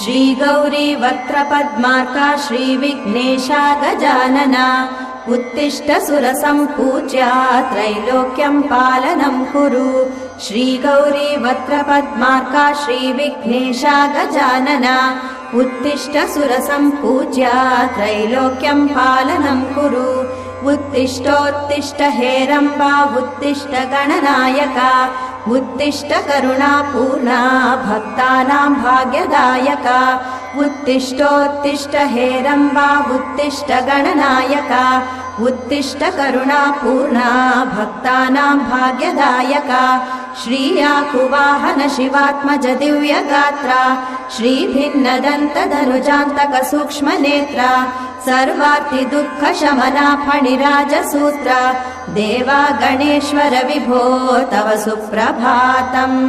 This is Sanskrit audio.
श्रीगौरी वक्त्रपद्मार्का श्रीविघ्नेशा गजानना उत्तिष्ठ सुरसम्पूज्या त्रैलोक्यं पालनं कुरु। श्रीगौरी वक्त्रपद्मार्का श्रीविघ्नेशा गजानना उत्तिष्ठ सुरसम्पूज्या त्रैलोक्यं पालनं कुरु। उत्तिष्ठोत्तिष्ठ हेरम्बा उत्तिष्ठ गणनायका उत्तिष्ठ करुणापूर्णा भक्तानां भाग्यदायका। उत्तिष्ठोत्तिष्ठ हेरम्बा उत्तिष्ठ गणनायका उत्तिष्ठ करुणापूर्णा भक्तानां भाग्यदायका। श्रीयाकुवाहन शिवात्मज दिव्यगात्रा श्रीभिन्नदन्तधनुजान्तक सूक्ष्मनेत्रा सर्वार्ति दुःखशमना फणिराजसूत्रा देवा गणेश्वर विभो तव सुप्रभातम्।